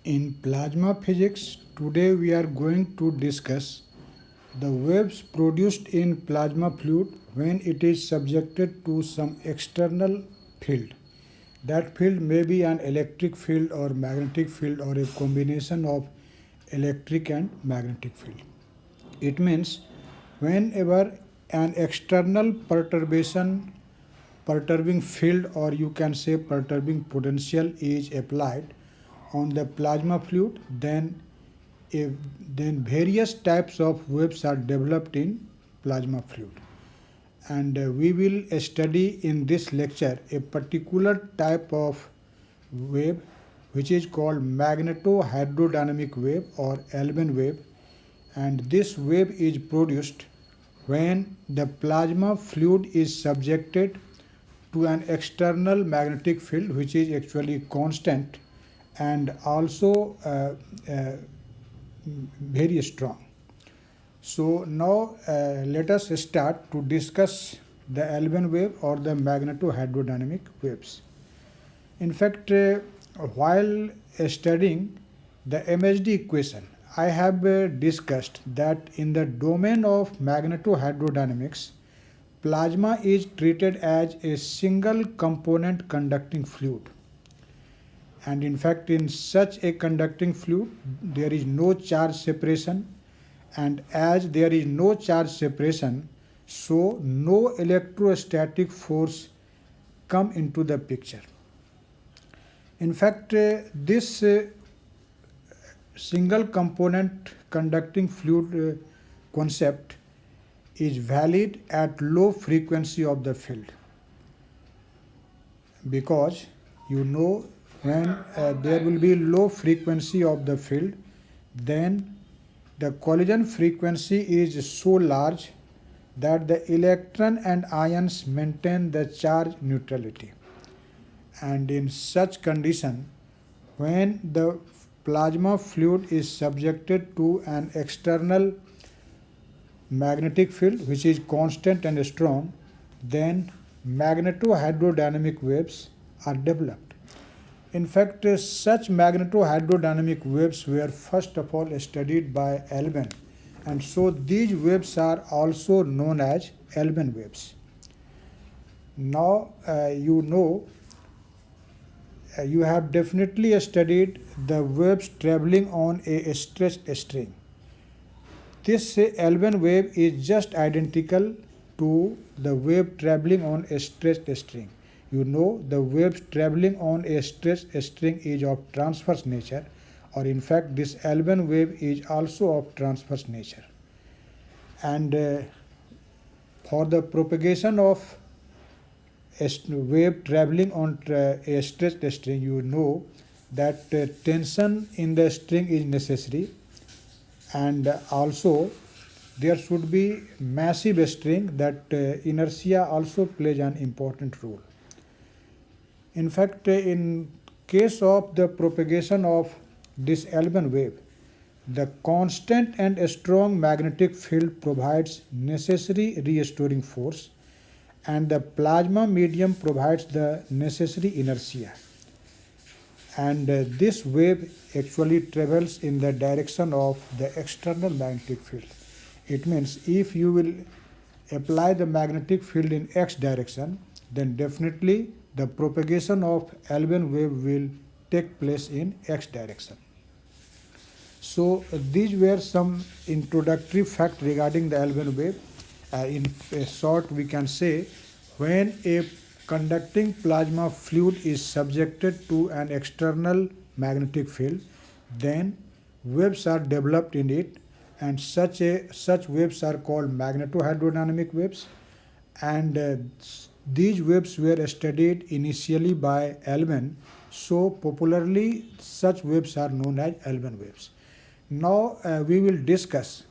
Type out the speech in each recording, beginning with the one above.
In plasma physics, today we are going to discuss the waves produced in plasma fluid when it is subjected to some external field. That field may be an electric field or magnetic field or a combination of electric and magnetic field. It means whenever an external perturbing field, or you can say perturbing potential, is applied on the plasma fluid, if, then various types of waves are developed in plasma fluid. And we will study in this lecture a particular type of wave which is called magnetohydrodynamic wave or Alban wave, and this wave is produced when the plasma fluid is subjected to an external magnetic field which is actually constant and also very strong. So now let us start to discuss the Alban wave or the magnetohydrodynamic waves. In fact, while studying the MHD equation, I have discussed that in the domain of magnetohydrodynamics, plasma is treated as a single component conducting fluid. And in fact, in such a conducting fluid, there is no charge separation, and as there is no charge separation, so no electrostatic force come into the picture. In fact, this single component conducting fluid concept is valid at low frequency of the field, because you know when there will be low frequency of the field, then the collision frequency is so large that the electron and ions maintain the charge neutrality. And in such condition, when the plasma fluid is subjected to an external magnetic field which is constant and strong, then magnetohydrodynamic waves are developed. In fact, such magnetohydrodynamic waves were first of all studied by Alban, and so these waves are also known as Alban waves. Now you have definitely studied the waves traveling on a stretched string. This Alban wave is just identical to the wave traveling on a stretched string. You know the waves traveling on a stretched string is of transverse nature, or in fact this Alban wave is also of transverse nature. And for the propagation of a wave traveling on a stretched string, you know that tension in the string is necessary, and also there should be massive string, that inertia also plays an important role. In fact, in case of the propagation of this Alban wave, the constant and strong magnetic field provides necessary restoring force, and the plasma medium provides the necessary inertia. And this wave actually travels in the direction of the external magnetic field. It means if you will apply the magnetic field in x direction, then definitely the propagation of Alban wave will take place in x direction. So these were some introductory facts regarding the Alban wave. In short, we can say when a conducting plasma fluid is subjected to an external magnetic field, then waves are developed in it, and such waves are called magnetohydrodynamic waves. And these waves were studied initially by Alban, so popularly such waves are known as Alban waves. Now we will discuss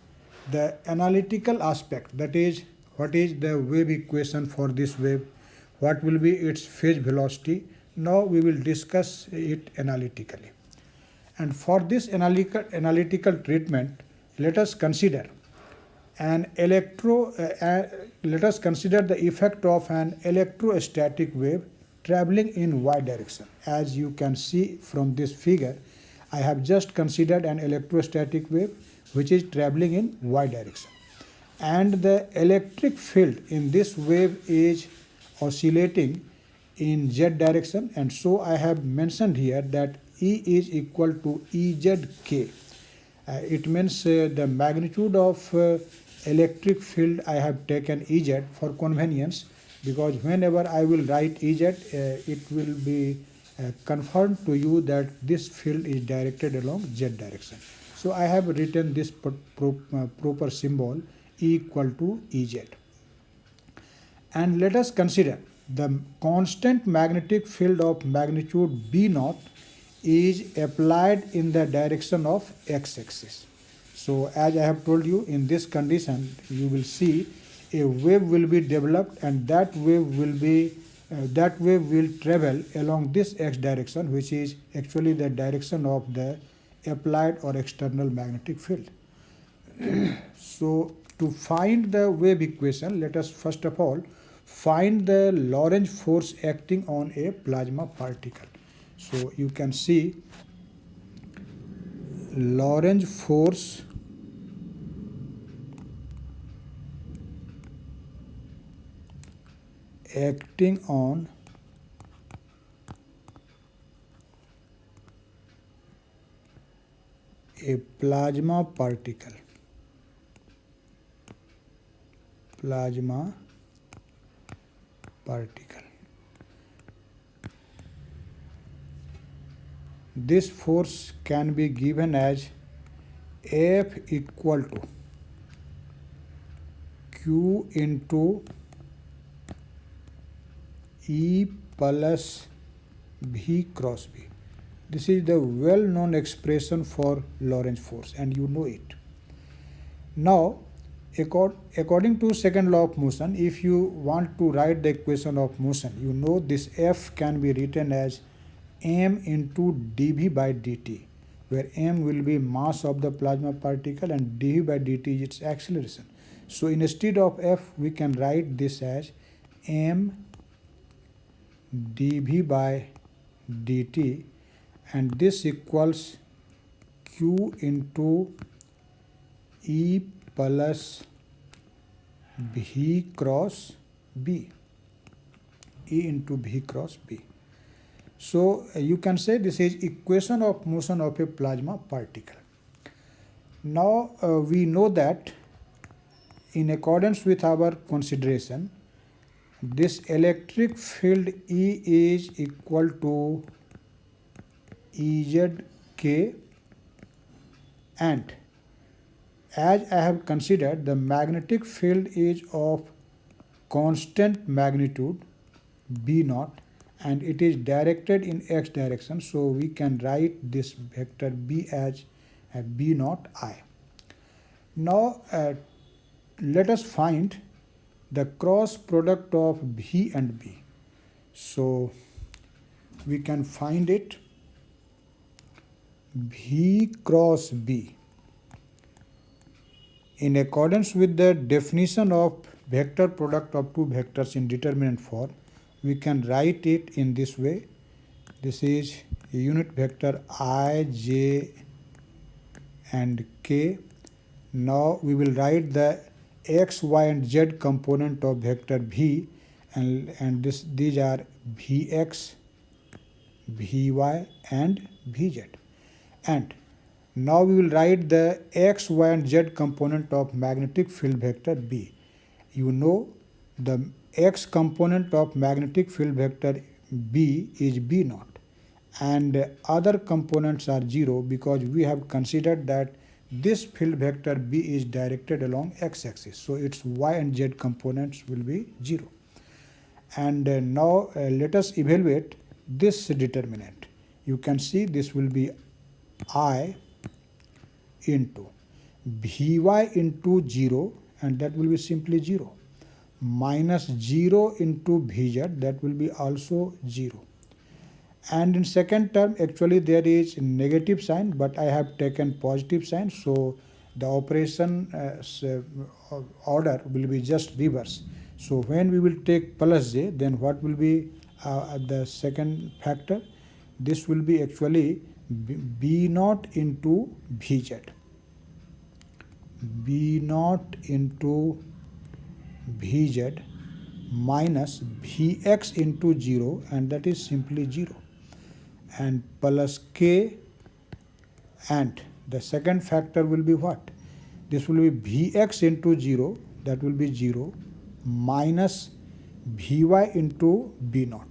the analytical aspect, that is, what is the wave equation for this wave, what will be its phase velocity. Now we will discuss it analytically. And for this analytical treatment, let us consider let us consider the effect of an electrostatic wave traveling in y direction. As you can see from this figure, I have just considered an electrostatic wave which is traveling in y direction, and the electric field in this wave is oscillating in z direction, and so I have mentioned here that E is equal to EZK. It means the magnitude of electric field I have taken Ez for convenience, because whenever I will write Ez, it will be confirmed to you that this field is directed along z direction. So I have written this proper symbol E equal to Ez. And let us consider the constant magnetic field of magnitude B naught is applied in the direction of x-axis. So as I have told you, in this condition you will see a wave will be developed, and that wave will travel along this x direction, which is actually the direction of the applied or external magnetic field. So to find the wave equation, let us first of all find the Lorentz force acting on a plasma particle. So you can see Lorentz force acting on a plasma particle. This force can be given as F equal to Q into E plus V cross B. This is the well-known expression for Lorentz force, and you know it. Now, according to second law of motion, if you want to write the equation of motion, you know this F can be written as m into dv by dt, where m will be mass of the plasma particle and dv by dt is its acceleration. So instead of F, we can write this as m dv by dt, and this equals q into E plus V cross B. E into V cross B. So you can say this is equation of motion of a plasma particle. Now we know that in accordance with our consideration, this electric field E is equal to EZK, and as I have considered, the magnetic field is of constant magnitude B naught, and it is directed in x direction, so we can write this vector B as B naught I. Now let us find the cross product of V and B. So we can find it V cross B. In accordance with the definition of vector product of two vectors in determinant form, we can write it in this way. This is a unit vector I, j and k. Now we will write the x, y and z component of vector V, and these are Vx, Vy and Vz. And now we will write the x, y and z component of magnetic field vector B. You know the x component of magnetic field vector B is B naught, and other components are 0 because we have considered that this field vector B is directed along x-axis. So its y and z components will be 0. And now let us evaluate this determinant. You can see this will be I into Vy into 0, and that will be simply 0, minus 0 into Vz, that will be also 0. And in second term, actually there is negative sign, but I have taken positive sign, so the operation order will be just reverse. So when we will take plus j, then what will be the second factor? This will be actually B naught into Vz, B naught into Vz minus Vx into 0, and that is simply 0, and plus K, and the second factor will be what? This will be Vx into 0, that will be 0, minus Vy into B naught,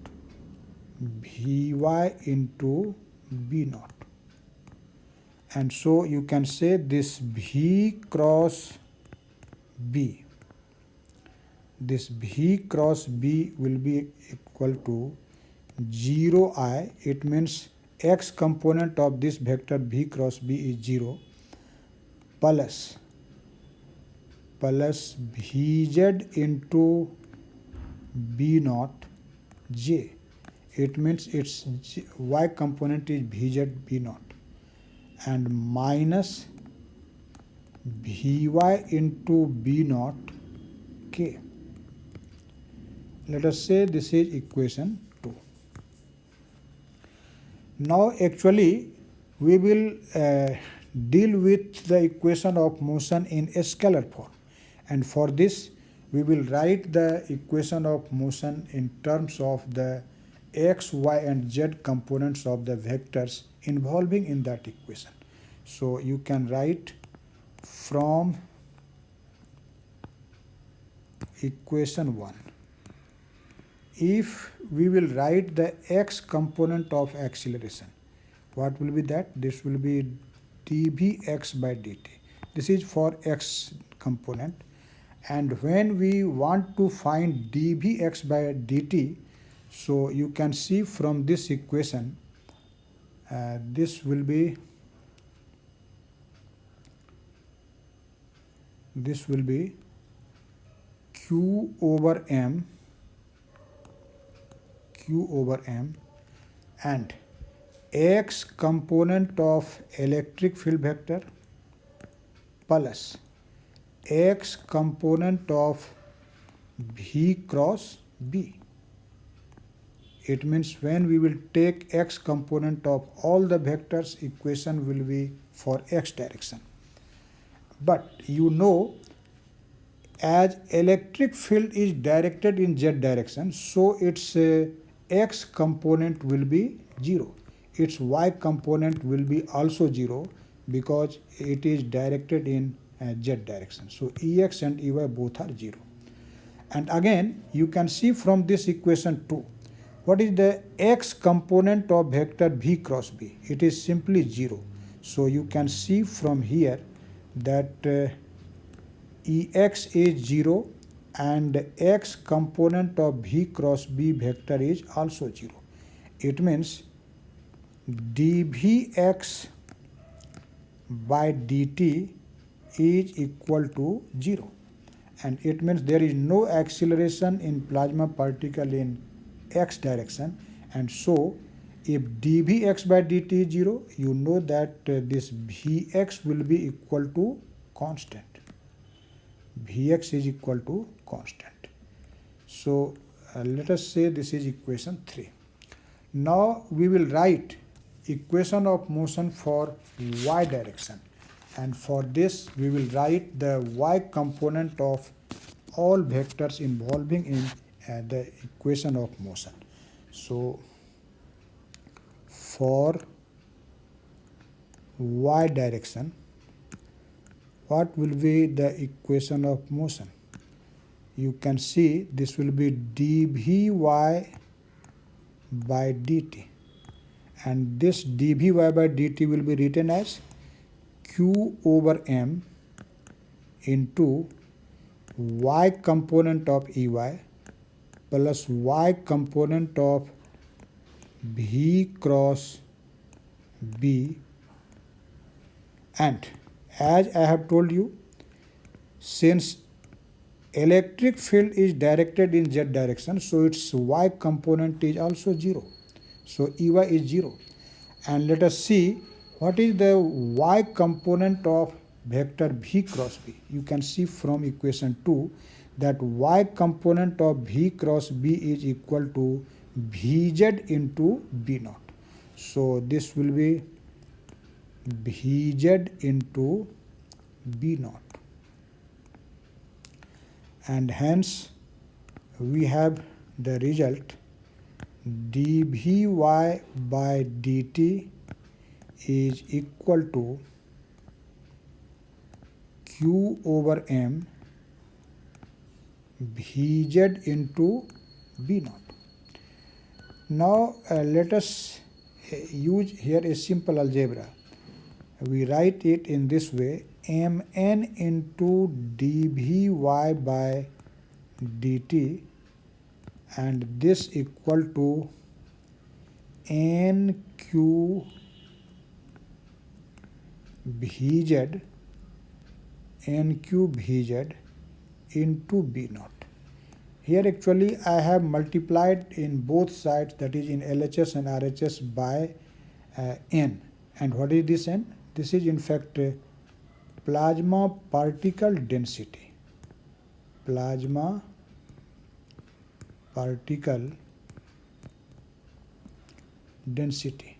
Vy into B naught. And so you can say this V cross B, this V cross B will be equal to 0I. It means x component of this vector V cross B is 0, plus Vz into B naught J. It means its y component is Vz B naught, and minus Vy into B naught K. Let us say this is equation 2. Now actually we will deal with the equation of motion in a scalar form, and for this we will write the equation of motion in terms of the x, y and z components of the vectors involving in that equation. So you can write from equation 1, if we will write the x component of acceleration, what will be that? This will be dvx by dt. This is for x component, and when we want to find dvx by dt, so you can see from this equation, this will be q over m, and x component of electric field vector plus x component of V cross B. It means when we will take x component of all the vectors, equation will be for x direction. But you know, as electric field is directed in z direction, so its x component will be 0. Its y component will be also 0 because it is directed in z direction. So Ex and Ey both are 0. And again you can see from this equation 2, what is the x component of vector V cross B? It is simply 0. So you can see from here that Ex is 0 and x component of V cross B vector is also 0. It means dvx by dt is equal to 0, and it means there is no acceleration in plasma particle in x direction, and so if dvx by dt is 0, you know that this Vx will be equal to constant. Vx is equal to constant. So let us say this is equation 3. Now we will write equation of motion for y direction, and for this we will write the y component of all vectors involving in the equation of motion. So for y direction, what will be the equation of motion? You can see this will be dvy by dt, and this dvy by dt will be written as q over m into y component of Ey plus y component of V cross B. And as I have told you, since electric field is directed in z direction, so its y component is also 0. So Ey is 0. And let us see what is the y component of vector V cross B. You can see from equation 2 that y component of V cross B is equal to Vz into B naught. So this will be Vz into B naught, and hence we have the result dVy by dt is equal to Q over M Vz into B naught. Now let us use here a simple algebra. We write it in this way: Mn into dVy by dt, and this equal to nq Vz into B naught. Here actually I have multiplied in both sides, that is in LHS and RHS, by n. And what is this n? This is in fact plasma particle density. Plasma particle density.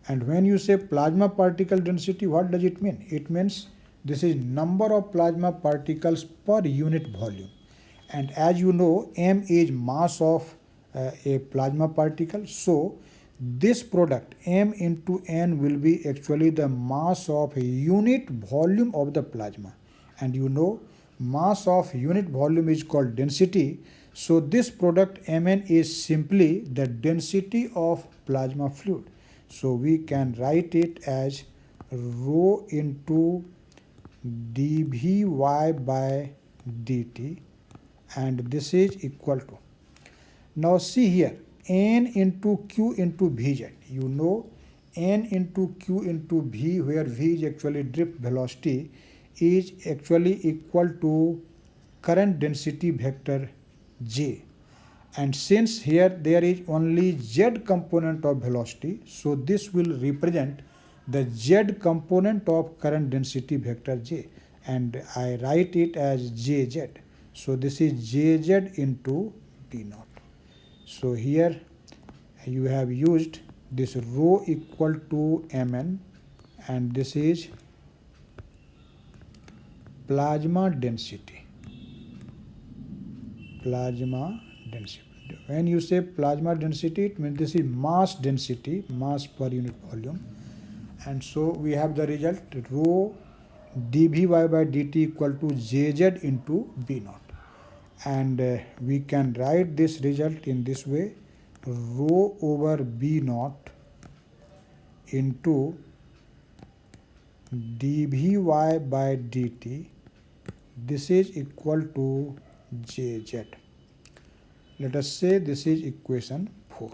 And when you say plasma particle density, what does it mean? It means this is number of plasma particles per unit volume. And as you know, m is mass of a plasma particle. So this product m into n will be actually the mass of a unit volume of the plasma. And you know, mass of unit volume is called density. So this product Mn is simply the density of plasma fluid. So we can write it as rho into dVy by dt, and this is equal to, now see here, n into q into Vz. You know, n into q into V, where V is actually drift velocity, is actually equal to current density vector J. And since here there is only z component of velocity, so this will represent the z component of current density vector J, and I write it as Jz. So this is Jz into B naught. So here you have used this rho equal to Mn, and this is plasma density. Plasma density. When you say plasma density, it means this is mass density, mass per unit volume. And so we have the result rho dVy by dt equal to Jz into B naught. And we can write this result in this way: rho over B naught into dVy by dt. This is equal to Jz. Let us say this is equation 4.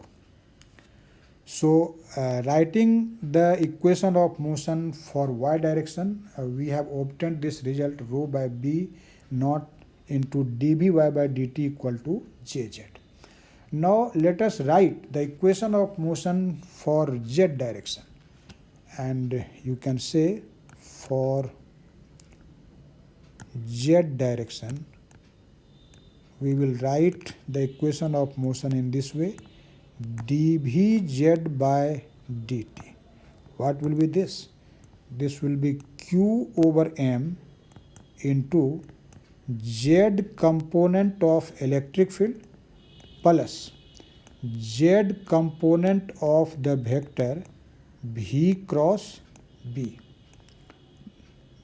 So writing the equation of motion for y direction, we have obtained this result rho by B naught into dVy by dt equal to Jz. Now let us write the equation of motion for z direction, and you can say for z direction we will write the equation of motion in this way: dVz by dt. What will be this? This will be q over m into z component of electric field plus z component of the vector v cross b.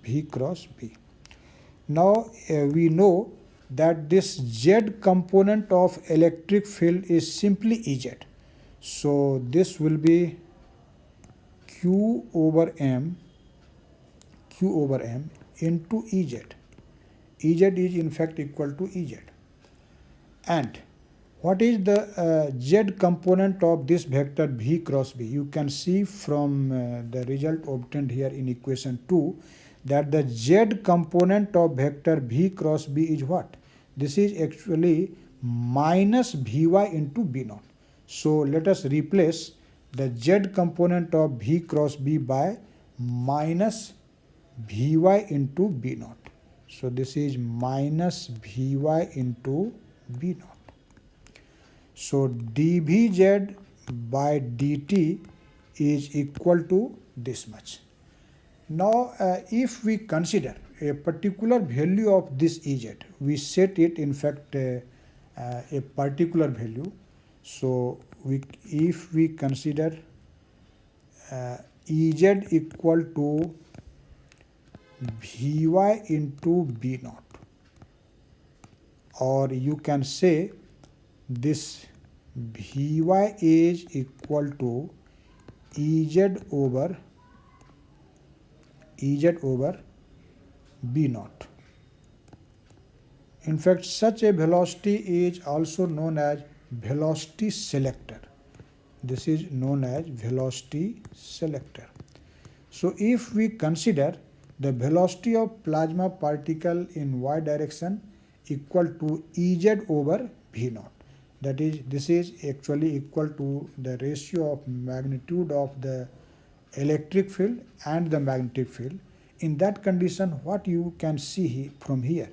V cross b. Now we know that this z component of electric field is simply Ez. So this will be q over m into Ez. Ez is in fact equal to Ez. And what is the z component of this vector v cross b? You can see from the result obtained here in equation 2 that the z component of vector v cross b is what? This is actually minus Vy into B naught. So let us replace the z component of v cross b by minus Vy into B naught. So this is minus Vy into B naught. So dVz by dt is equal to this much. Now if we consider a particular value of this Ez, we set it in fact a particular value. So if we consider Ez equal to Vy into B naught, or you can say this Vy is equal to Ez over B naught. In fact, such a velocity is also known as velocity selector. This is known as velocity selector. So if we consider the velocity of plasma particle in y direction equal to Ez over V naught, that is, this is actually equal to the ratio of magnitude of the electric field and the magnetic field. In that condition, what you can see from here,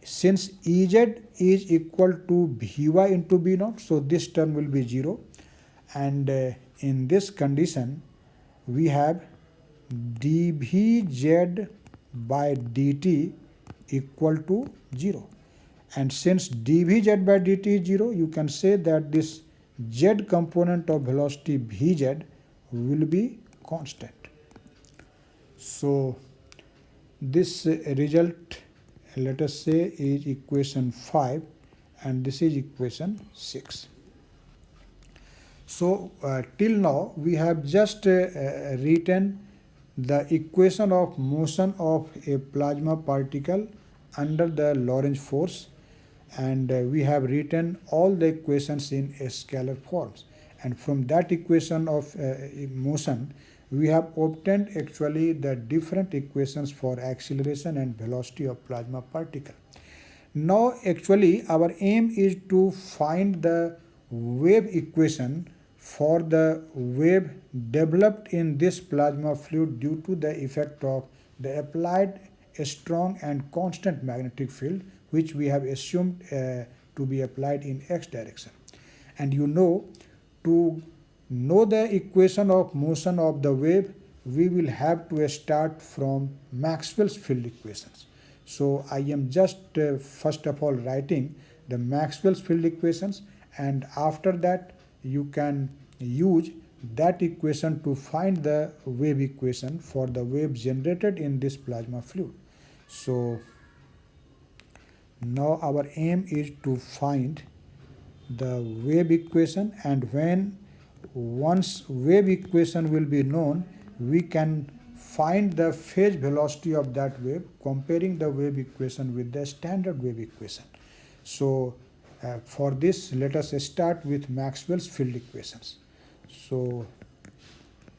since Ez is equal to Vy into B naught, so this term will be 0, and in this condition we have dVz by dt equal to 0, and since dVz by dt is 0, you can say that this z component of velocity Vz will be constant. So this result, let us say, is equation 5 and this is equation 6. So till now we have just written the equation of motion of a plasma particle under the Lorentz force, and we have written all the equations in a scalar forms, and from that equation of motion we have obtained actually the different equations for acceleration and velocity of plasma particle. Now actually our aim is to find the wave equation for the wave developed in this plasma fluid due to the effect of the applied strong and constant magnetic field, which we have assumed to be applied in x direction. And you know, to know the equation of motion of the wave, we will have to start from Maxwell's field equations. So I am just first of all writing the Maxwell's field equations, and after that you can use that equation to find the wave equation for the wave generated in this plasma fluid. So now our aim is to find the wave equation, and once wave equation will be known, we can find the phase velocity of that wave comparing the wave equation with the standard wave equation. So for this, let us start with Maxwell's field equations. So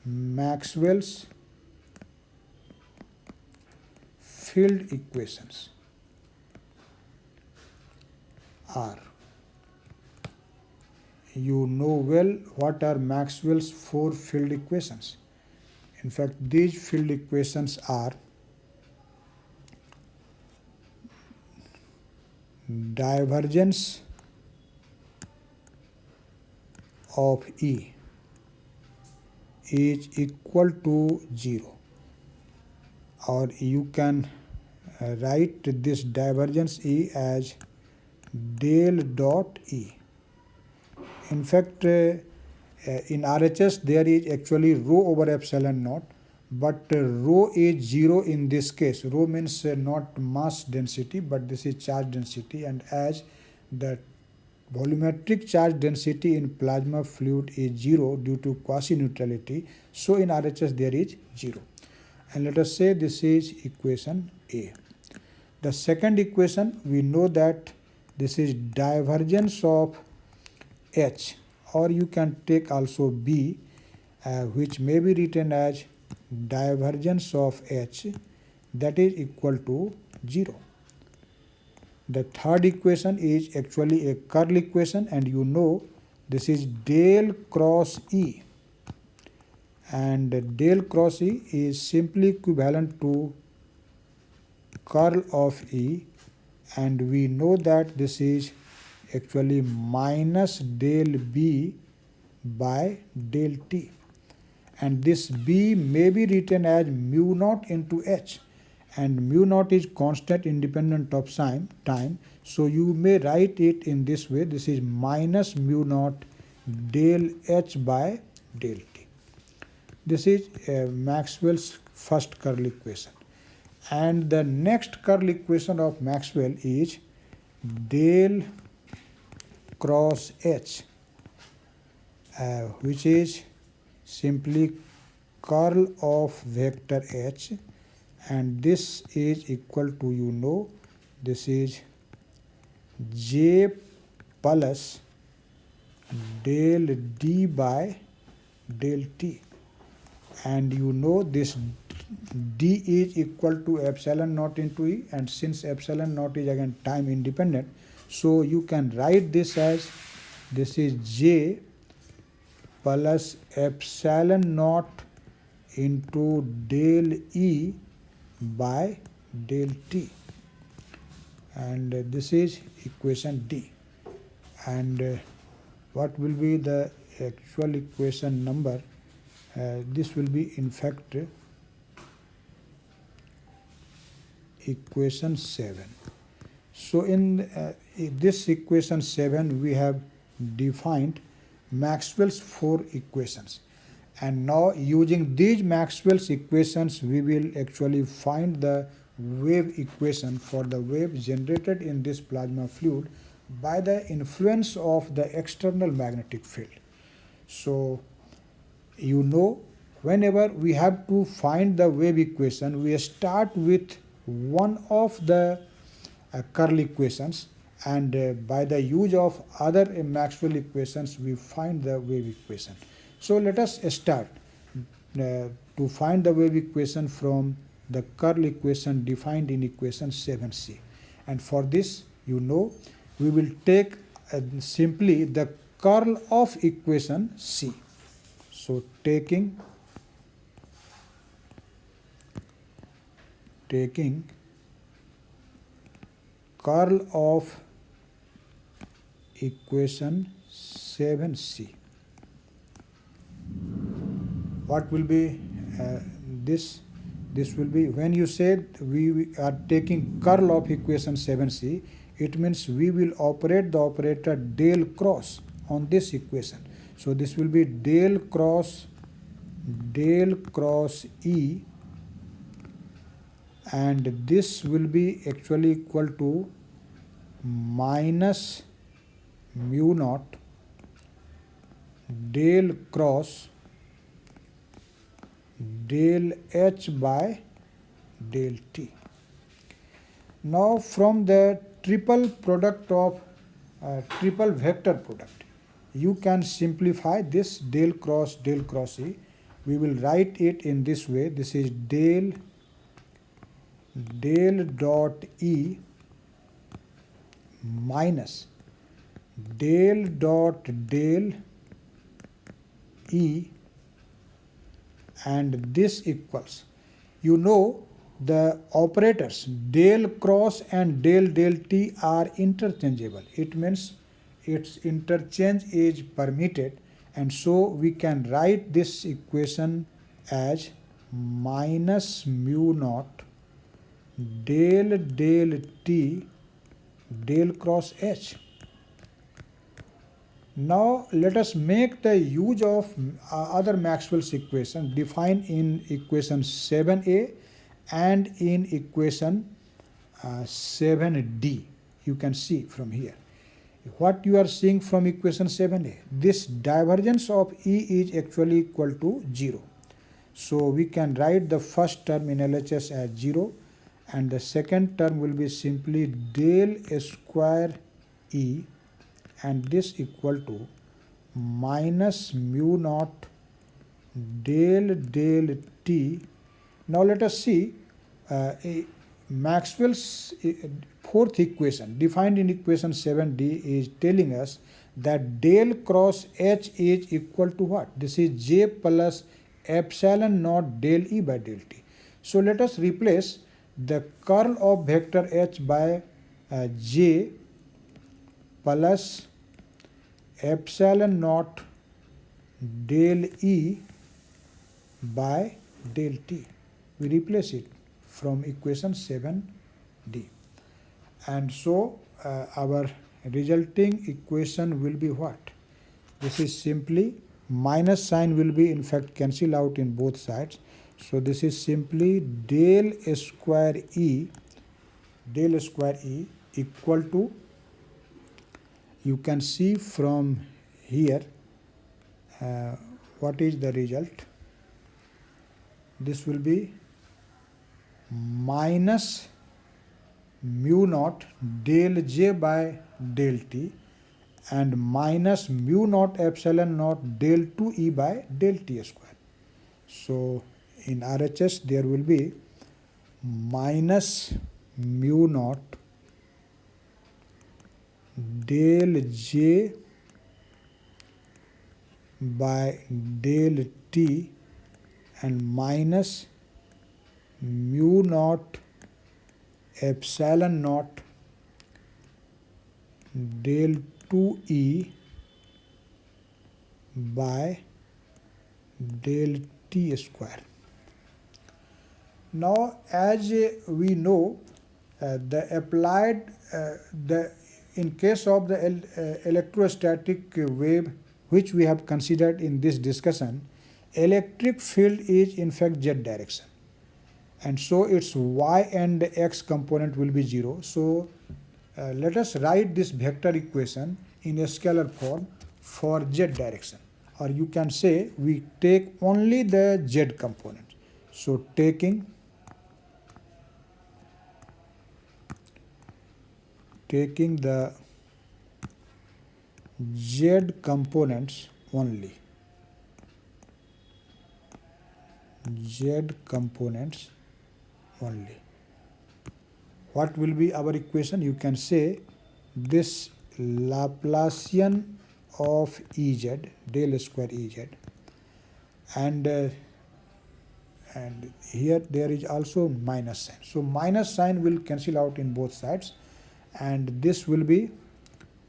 Maxwell's field equations are, you know well what are Maxwell's 4 field equations. In fact, these field equations are divergence of E is equal to 0, or you can write this divergence E as del dot E. In fact, in RHS there is actually rho over epsilon naught, but rho is 0 in this case. Rho means not mass density, but this is charge density, and as the volumetric charge density in plasma fluid is 0 due to quasi-neutrality, so in RHS there is 0. And let us say this is equation A. The second equation, we know that this is divergence of H, or you can take also B, which may be written as divergence of H, that is equal to 0. The third equation is actually a curl equation, and you know this is del cross E, and del cross E is simply equivalent to curl of E, and we know that this is actually minus del B by del T. and this B may be written as mu naught into H, and mu naught is constant independent of time, so you may write it in this way. This is minus mu naught del H by del T. This is Maxwell's first curl equation. And the next curl equation of Maxwell is del cross H, which is simply curl of vector H, and this is equal to, this is J plus del D by del T, and this D is equal to epsilon naught into E, and since epsilon naught is again time independent, so you can write this as, this is J plus epsilon naught into del E by del T, and this is equation D. And what will be the actual equation number? This will be in fact equation 7. So in this equation 7 we have defined Maxwell's 4 equations, and now using these Maxwell's equations we will actually find the wave equation for the wave generated in this plasma fluid by the influence of the external magnetic field. So whenever we have to find the wave equation, we start with one of the curl equations, and by the use of other Maxwell equations we find the wave equation. So let us start to find the wave equation from the curl equation defined in equation 7c, and for this we will take simply the curl of equation C. So taking curl of equation 7c, what will be this? This will be, when you said we are taking curl of equation 7c, it means we will operate the operator del cross on this equation. So this will be del cross E, and this will be actually equal to minus mu naught del cross del H by del T. Now from the triple product of triple vector product, you can simplify this del cross E. We will write it in this way. This is del dot E minus del dot del E, and this equals, the operators del cross and del T are interchangeable. It means its interchange is permitted, and so we can write this equation as minus mu naught del T del cross H. Now let us make the use of other Maxwell's equation defined in equation 7a and in equation 7d. You can see from here. What you are seeing from equation 7a, this divergence of E is actually equal to 0. So we can write the first term in LHS as 0, and the second term will be simply del square E, and this equal to minus mu naught del T. Now let us see Maxwell's fourth equation defined in equation 7d is telling us that del cross H is equal to what? This is J plus epsilon naught del E by del T. So let us replace the curl of vector H by J plus epsilon naught del E by del t. We replace it from equation 7d. And so our resulting equation will be what? This is simply minus sign will be in fact cancel out in both sides. So this is simply del square E equal to, you can see from here what is the result. This will be minus mu naught del j by del t and minus mu naught epsilon naught del 2E by del t square. So in RHS there will be minus mu naught del j by del t and minus mu naught epsilon naught del 2E by del t square. Now as we know the applied in case of the electrostatic wave which we have considered in this discussion, electric field is in fact z direction, and so its y and x component will be 0. So let us write this vector equation in a scalar form for z direction, or you can say we take only the z component. So taking the z components only, what will be our equation? You can say this Laplacian of Ez, del square Ez, and here there is also minus sign. So minus sign will cancel out in both sides, and this will be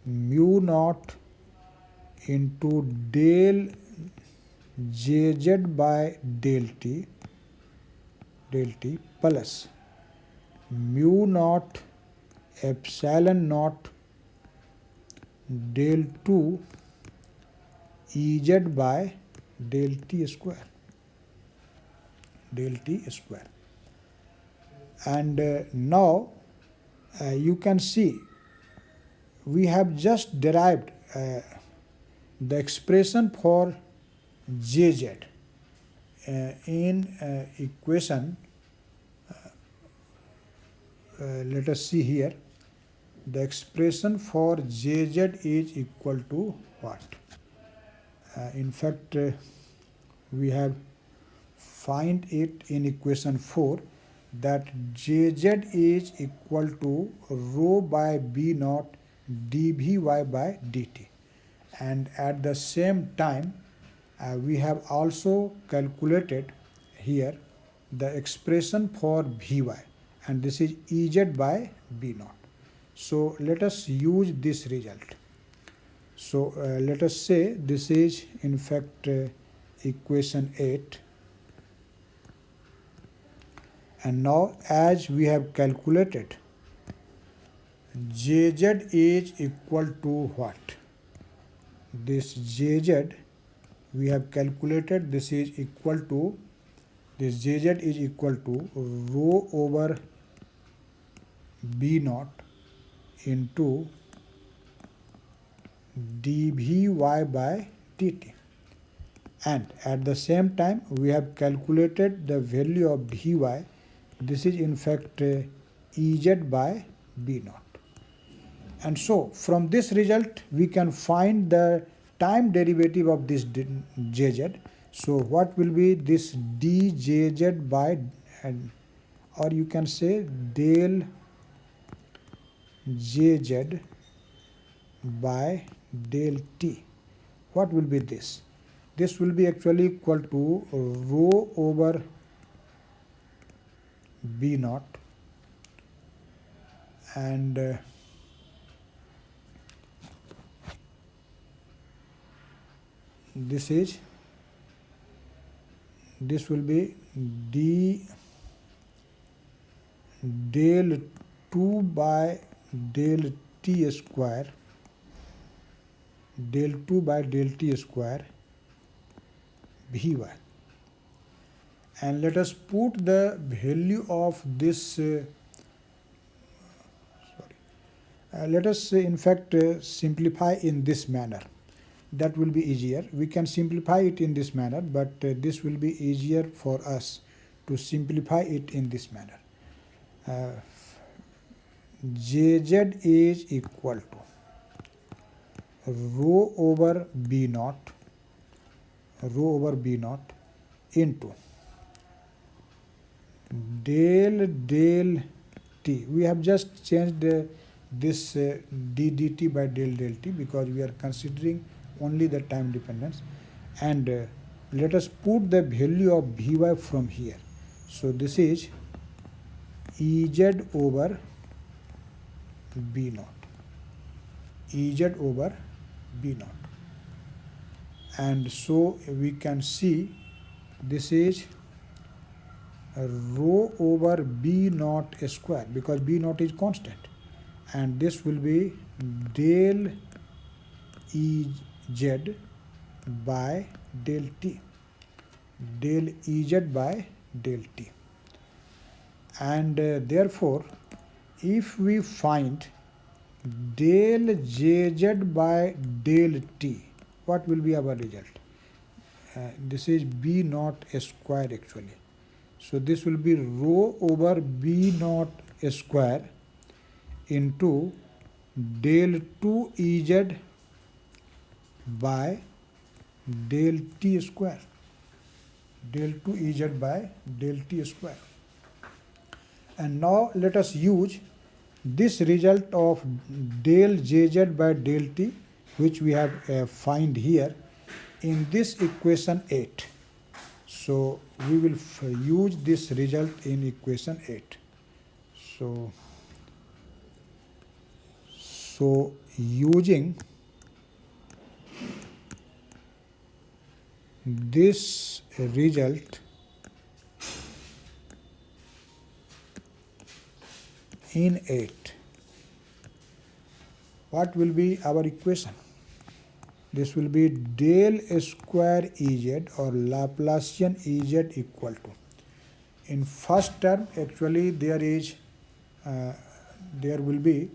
mu naught into del jz by del t plus mu naught epsilon naught del 2 Ez by del t square. And now you can see we have just derived the expression for jz in equation, let us see here, the expression for jz is equal to what? In fact we have find it in equation 4, that jz is equal to rho by b naught dvy by dt, and at the same time we have also calculated here the expression for vy, and this is Ez by b naught. So let us use this result. So let us say this is in fact equation 8, and now as we have calculated jz is equal to what? This jz we have calculated, this is equal to, this jz is equal to rho over b naught into dvy by dt, and at the same time we have calculated the value of dy. This is in fact Ez by b naught. And so from this result we can find the time derivative of this jz. So what will be this djz by, or you can say del jz by del t. What will be this? This will be actually equal to rho over b naught, and this is this will be d del 2 by del t square, del 2 by del t square Vy. And let us put the value of this let us in fact simplify in this manner. That will be easier. We can simplify it in this manner, but this will be easier for us to simplify it in this manner. Jz is equal to rho over b naught into del t. We have just changed this d dt by del t because we are considering only the time dependence, and let us put the value of Vy from here. So this is Ez over B naught, Ez over B naught, and so we can see this is rho over B naught square because B naught is constant, and this will be del Ez by del t, del Ez by del t. And therefore, if we find del Jz by del t, what will be our result? This is B naught square actually. So this will be rho over B naught square into del 2 Ez by del t square, del 2 Ez by del t square. And now let us use this result of del Jz by del t, which we have find here, in this equation 8. So we will use this result in equation 8. So using this result in 8, what will be our equation? This will be del square Ez or Laplacian Ez equal to, in first term actually there will be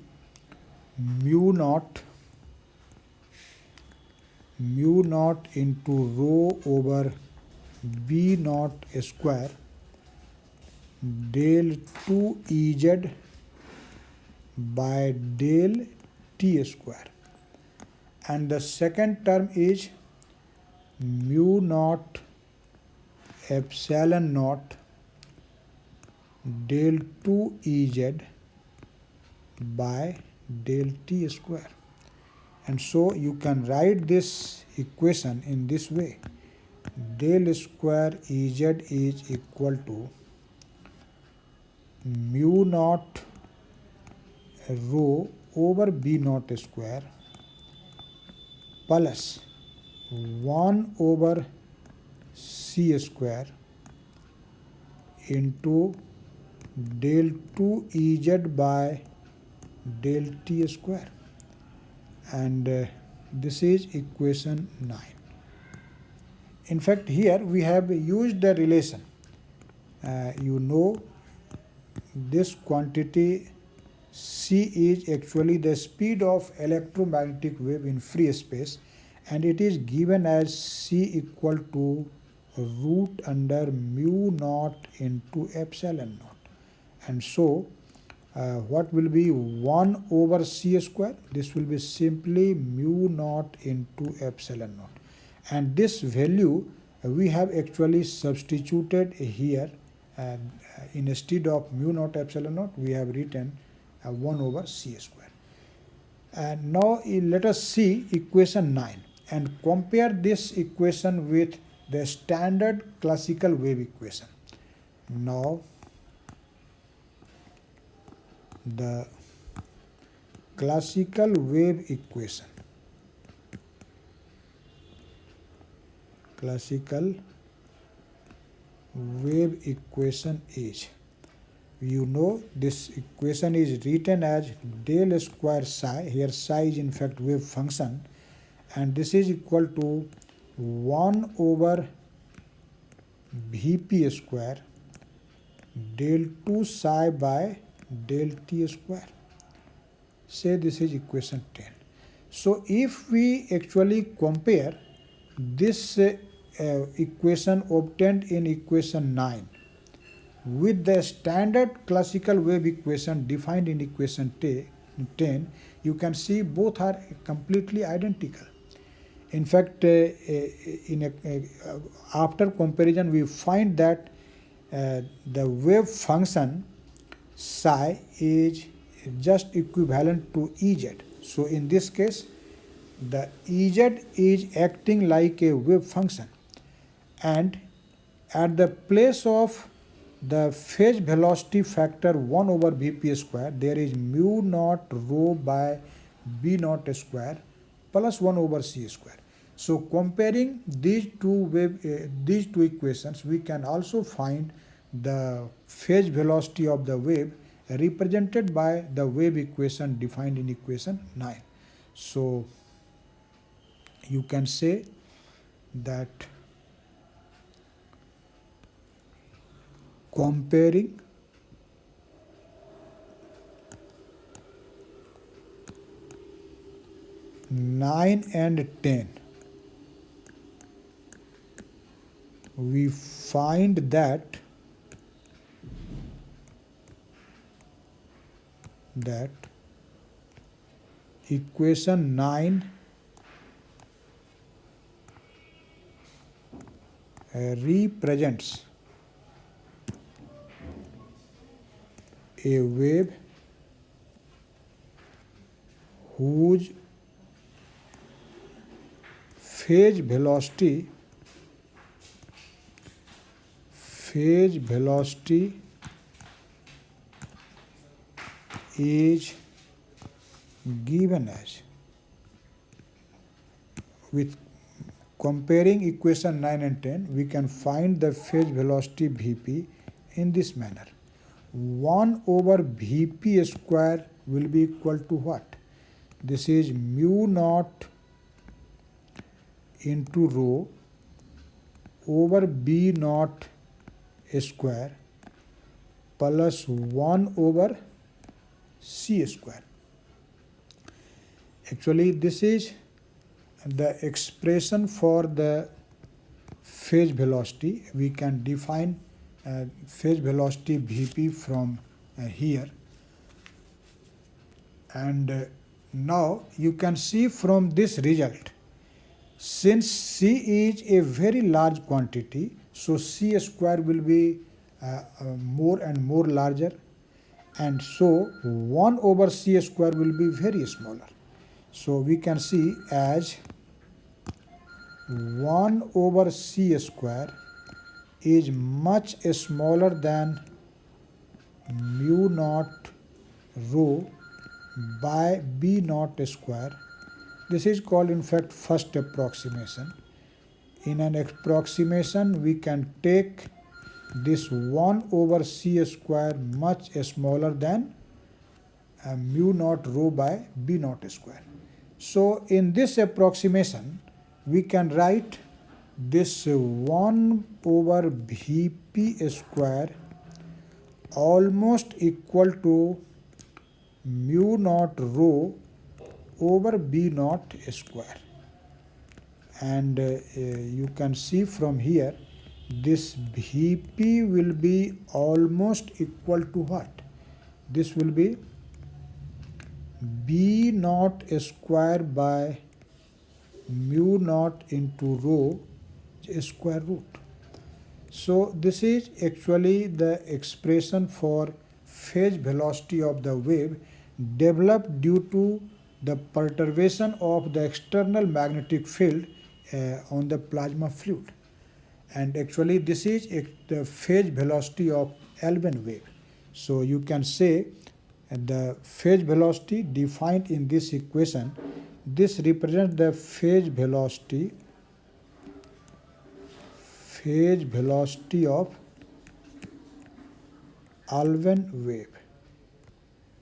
mu naught into rho over B naught square del 2 Ez by del t square, and the second term is mu naught epsilon naught del 2 Ez by del t square. And so you can write this equation in this way: del square Ez is equal to mu naught rho over B naught square plus 1 over C square into del 2 Ez by del t square, and this is equation 9. In fact, here we have used the relation. You know, this quantity c is actually the speed of electromagnetic wave in free space, and it is given as c equal to root under mu naught into epsilon naught. And so what will be 1 over c square? This will be simply mu naught into epsilon naught, and this value we have actually substituted here, and instead of mu naught epsilon naught we have written 1 over c square. And now let us see equation 9 and compare this equation with the standard classical wave equation. Now the classical wave equation, classical wave equation is. You know this equation is written as del square psi. Here psi is in fact wave function, and this is equal to 1 over Vp square del 2 psi by del t square. Say this is equation 10. So if we actually compare this equation obtained in equation 9 with the standard classical wave equation defined in equation 10, you can see both are completely identical. In fact, after comparison, we find that the wave function psi is just equivalent to Ez. So in this case, the Ez is acting like a wave function, and at the place of the phase velocity factor 1 over Vp square, there is mu naught rho by B naught square plus 1 over C square. So comparing these two equations, we can also find the phase velocity of the wave represented by the wave equation defined in equation 9. So you can say that comparing nine and 10, we find that equation 9 represents a wave whose phase velocity is given as. With comparing equation 9 and 10, we can find the phase velocity Vp in this manner. 1 over Vp square will be equal to what? This is mu naught into rho over B naught square plus 1 over C square. Actually, this is the expression for the phase velocity. We can define phase velocity Vp from here, and now you can see from this result, since C is a very large quantity, so C square will be more and more larger, and so 1 over C square will be very smaller. So we can see as 1 over C square is much smaller than mu naught rho by B naught square. This is called in fact first approximation. In an approximation, we can take this 1 over C square much smaller than mu naught rho by B naught square. So in this approximation, we can write this 1 over Vp square almost equal to mu naught rho over B naught square. And you can see from here, this Vp will be almost equal to what? This will be B naught square by mu naught into rho square root. So this is actually the expression for phase velocity of the wave developed due to the perturbation of the external magnetic field on the plasma fluid. And actually this is the phase velocity of Alban wave. So you can say the phase velocity defined in this equation, this represents the phase velocity of Alban wave,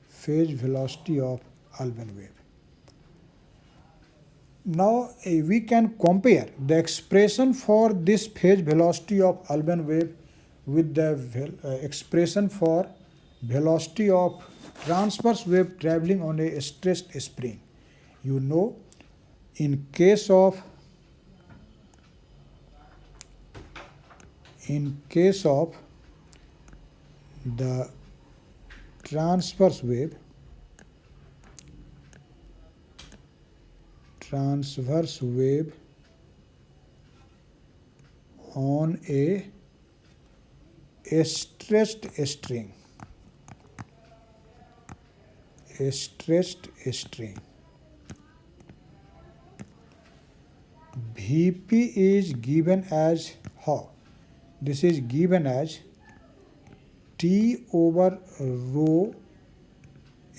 phase velocity of Alban wave. Now we can compare the expression for this phase velocity of Alban wave with the expression for velocity of transverse wave traveling on a stressed spring. You know, in case of the transverse wave on a stressed string, Vp is given as how? This is given as T over rho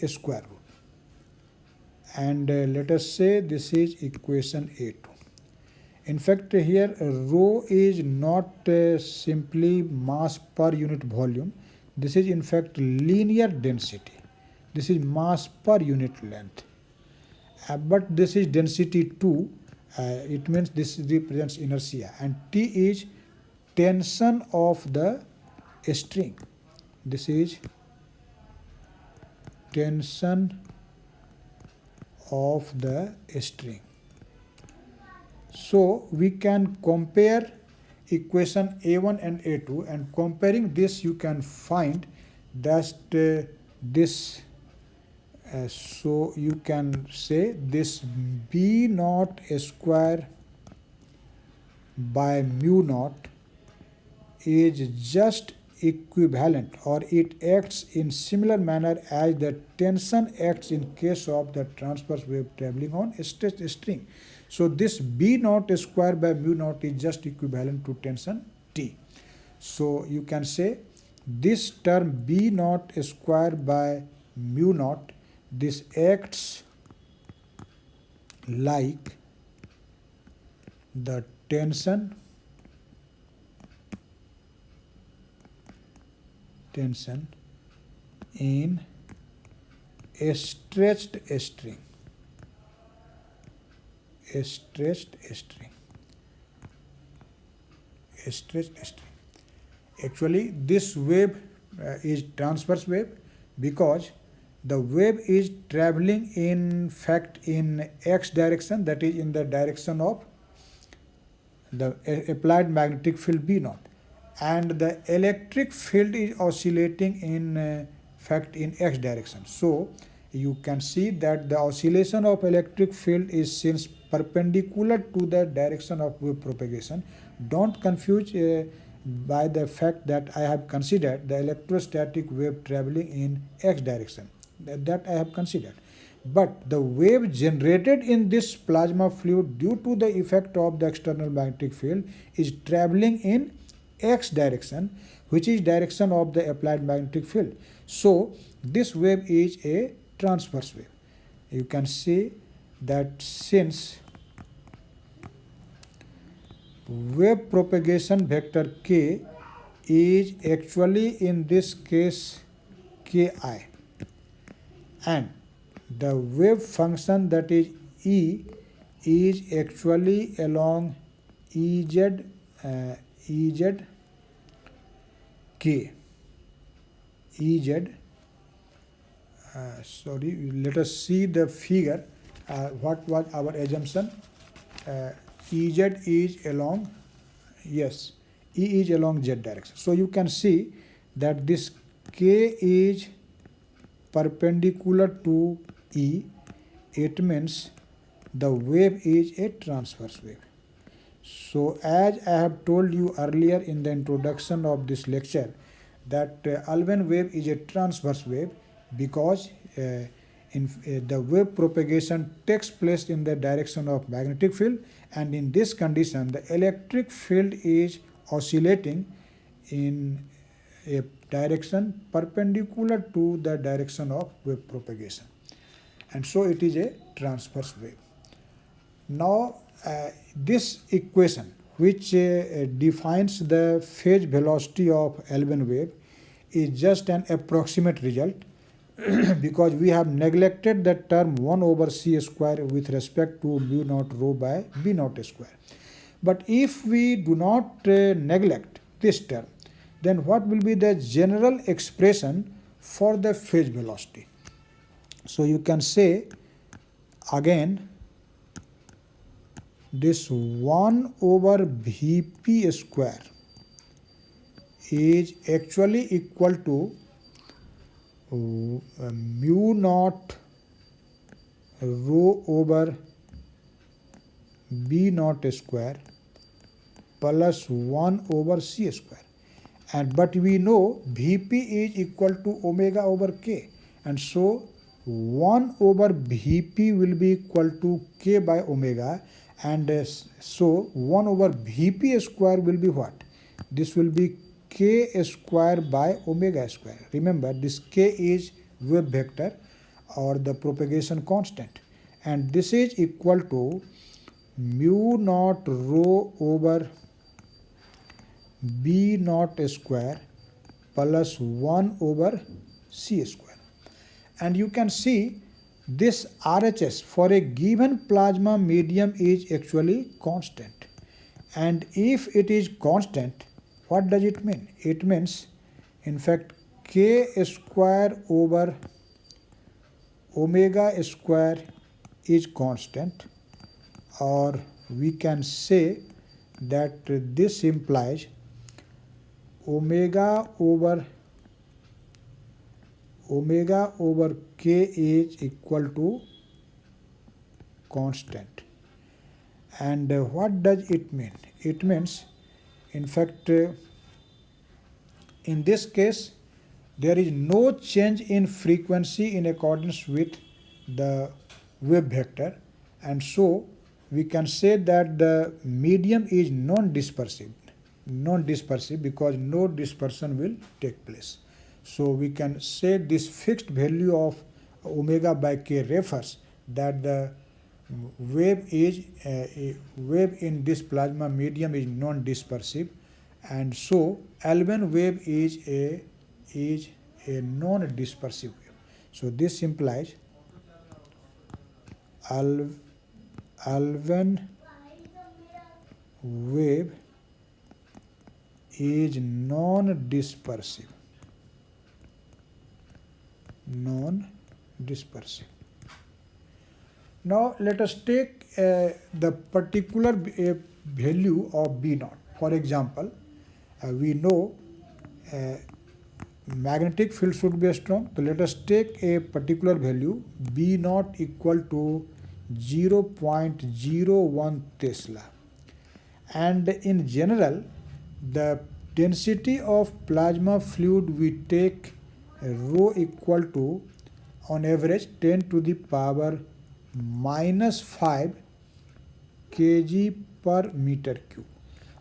square root. And let us say this is equation A2. In fact, here rho is not simply mass per unit volume. This is in fact linear density. This is mass per unit length. But this is density 2. It means this represents inertia. And T is tension of the string. This is tension of the string. So we can compare equation A1 and A2, and comparing this you can find that this so you can say this B naught square by mu naught is just equivalent, or it acts in similar manner as the tension acts in case of the transverse wave traveling on a stressed string. So this B naught square by mu naught is just equivalent to tension T. So you can say this term B naught square by mu naught, this acts like the tension in a stretched string. Actually, this wave is transverse wave because the wave is traveling in fact in x direction, that is in the direction of the applied magnetic field B naught, and the electric field is oscillating in fact in x direction. So you can see that the oscillation of electric field is since perpendicular to the direction of wave propagation. Don't confuse by the fact that I have considered the electrostatic wave traveling in x direction. That I have considered. But the wave generated in this plasma fluid due to the effect of the external magnetic field is traveling in x direction, which is direction of the applied magnetic field. So this wave is a transverse wave. You can see that since wave propagation vector k is actually in this case ki, and the wave function, that is E, is actually along Ez k. Sorry, let us see the figure. What was our assumption? Ez is along, yes, E is along z direction. So you can see that this k is perpendicular to E. It means the wave is a transverse wave. So as I have told you earlier in the introduction of this lecture, that Alban wave is a transverse wave because the wave propagation takes place in the direction of magnetic field, and in this condition the electric field is oscillating in a direction perpendicular to the direction of wave propagation, and so it is a transverse wave. Now this equation which defines the phase velocity of Alban wave is just an approximate result because we have neglected the term 1 over c square with respect to mu naught rho by b naught square. But if we do not neglect this term, then what will be the general expression for the phase velocity? So you can say again this 1 over Vp square is actually equal to mu naught rho over b naught square plus 1 over c square. And but we know Vp is equal to omega over k, and so 1 over Vp will be equal to k by omega, and so 1 over Vp square will be what? This will be k square by omega square. Remember, this k is wave vector or the propagation constant, and this is equal to mu naught rho over b naught square plus 1 over c square. And you can see this RHS for a given plasma medium is actually constant. And if it is constant, what does it mean? It means, in fact, k square over omega square is constant, or we can say that this implies omega over k is equal to constant. And what does it mean? It means, in fact, in this case, there is no change in frequency in accordance with the wave vector, and so we can say that the medium is non-dispersive because no dispersion will take place. So we can say this fixed value of omega by k refers that the wave in this plasma medium is non-dispersive, and so Alban wave is a non-dispersive wave. So this implies Alban wave is non-dispersive. Now let us take the particular value of B naught. For example, we know magnetic field should be strong. So let us take a particular value B naught equal to 0.01 Tesla. And in general, the density of plasma fluid we take rho equal to on average 10 to the power minus 5 kg per meter cube.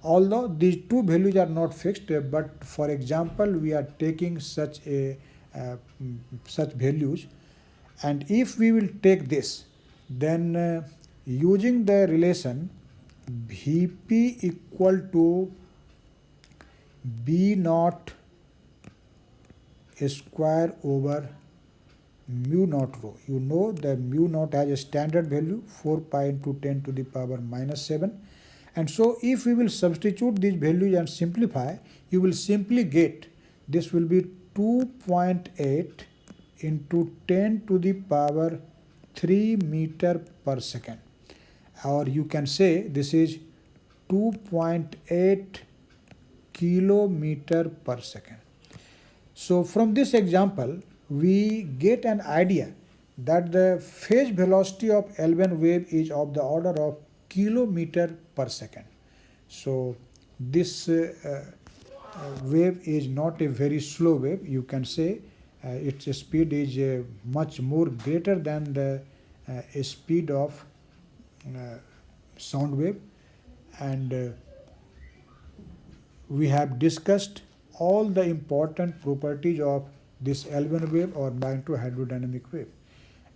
Although these two values are not fixed, but for example we are taking such values, and if we will take this, then using the relation Vp equal to B naught square over mu naught rho. You know that mu naught has a standard value 4 pi into 10 to the power minus 7, and so if we will substitute these values and simplify, you will simply get this will be 2.8 into 10 to the power 3 meter per second, or you can say this is 2.8 kilometer per second. So from this example, we get an idea that the phase velocity of Alban wave is of the order of kilometer per second. So this wave is not a very slow wave. You can say its speed is much more greater than the speed of sound wave, and we have discussed all the important properties of this Alban wave or magneto-hydrodynamic wave.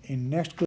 In next class,